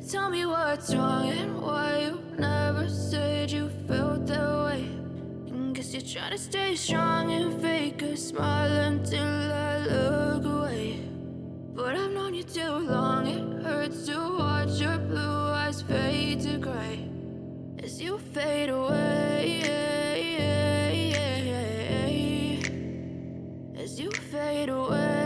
Tell me what's wrong and why you never said you felt that way. And guess you're trying to stay strong and fake a smile until I look away. But I've known you too long, it hurts to watch your blue eyes fade to gray as you fade away, as you fade away.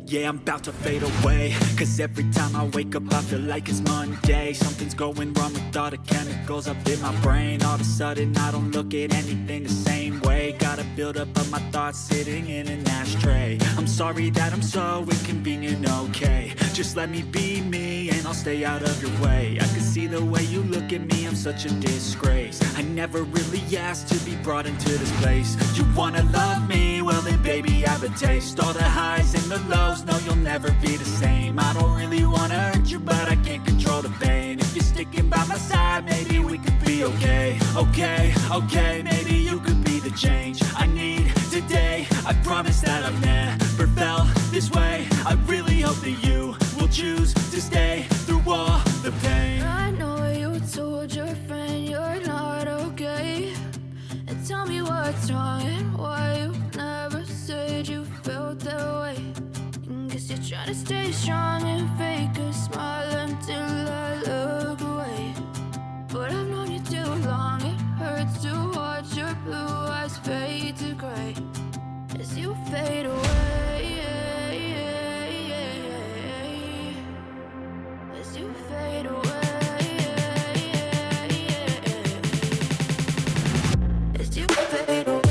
Yeah, I'm about to fade away, cause every time I wake up I feel like it's Monday. Something's going wrong with all the chemicals up in my brain. All of a sudden I don't look at anything the same way. Gotta build up of my thoughts sitting in an ashtray. I'm sorry that I'm so inconvenient, okay. Just let me be me and I'll stay out of your way. I can see the way you look at me, I'm such a disgrace. I never really asked to be brought into this place. You wanna love me? Well then baby I have a taste. All the highs and the lows, no you'll never be the same. I don't really wanna hurt you but I can't control the pain. If you're sticking by my side maybe we could be okay. Okay, maybe you could be the change I need today. I promise that I've never felt this way. I really hope that you will choose to stay through all the pain. I know you told your friend you're not okay. And tell me what's wrong and why you never said you felt that way. And guess you're trying to stay strong and fake a smile until I look away. But I've known you too long, it hurts to watch your blue eyes fade to gray as you fade away, as you fade away, as you fade away.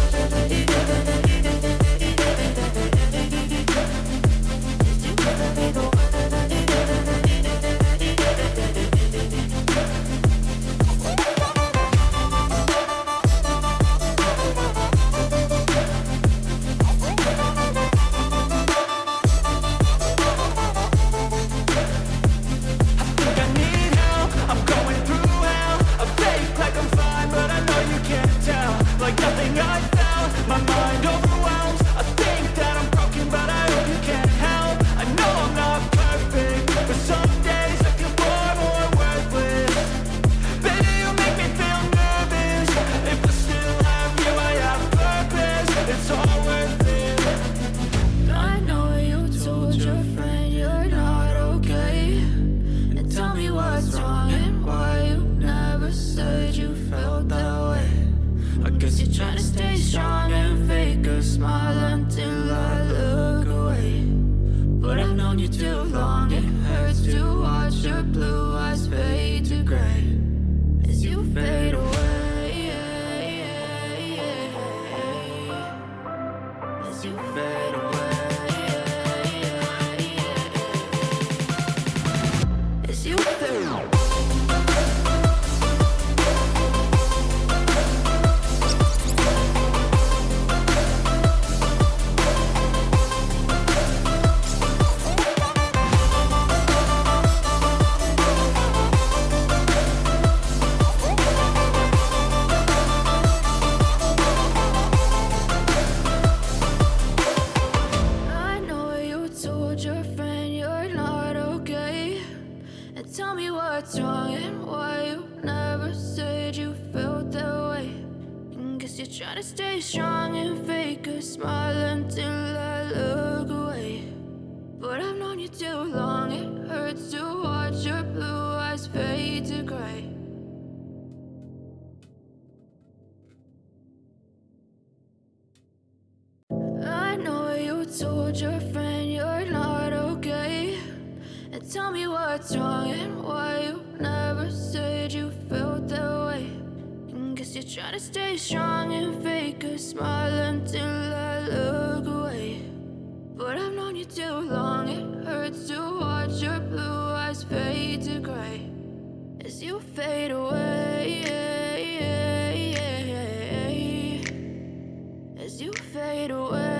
Told your friend you're not okay. And tell me what's wrong and why you never said you felt that way. And guess you're trying to stay strong and fake a smile until I look away. But I've known you too long, it hurts to watch your blue eyes fade to gray as you fade away, as you fade away.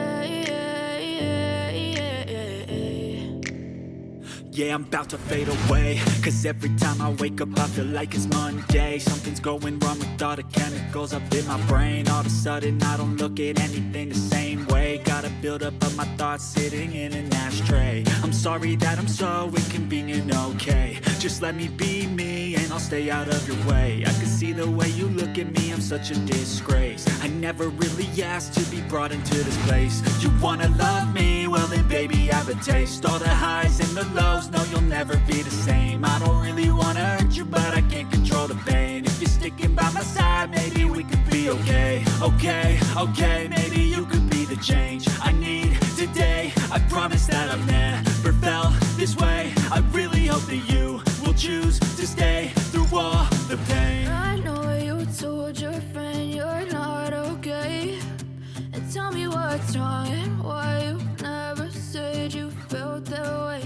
Yeah, I'm about to fade away, 'cause every time I wake up I feel like it's Monday. Something's going wrong with all the chemicals up in my brain. All of a sudden I don't look at anything the same way. Got a buildup of my thoughts sitting in an ashtray. I'm sorry that I'm so inconvenient, okay. Just let me be me and I'll stay out of your way. I can see the way you look at me, I'm such a disgrace. I never really asked to be brought into this place. You wanna love me? Well then baby I have a taste. All the highs and the lows, no you'll never be the same. I don't really wanna hurt you but I can't control the pain. If you're sticking by my side, maybe we could be okay. Okay, maybe you could be the change I need today. I promise that I've never felt this way. I really hope that you will choose to stay through all the pain. I know you told your friend you're not okay, and tell me what's wrong and why you never said you felt that way.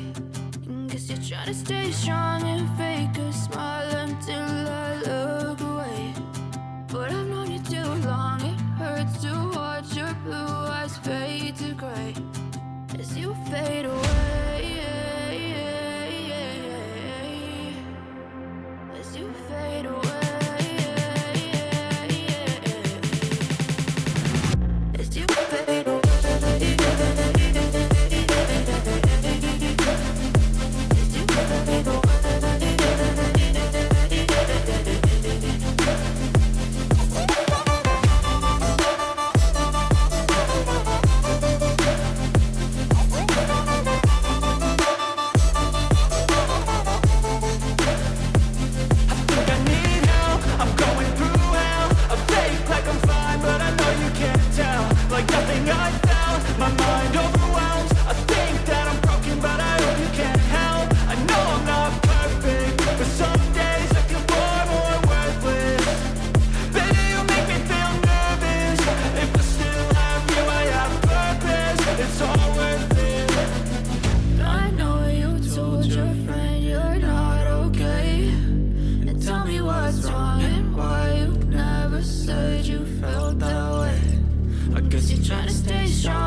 Guess you're trying to stay strong and fake a smile until I look away. But I've known you too long, it hurts to watch your blue eyes fade to gray as you fade away. As you fade away. As you fade away. You're trying to stay strong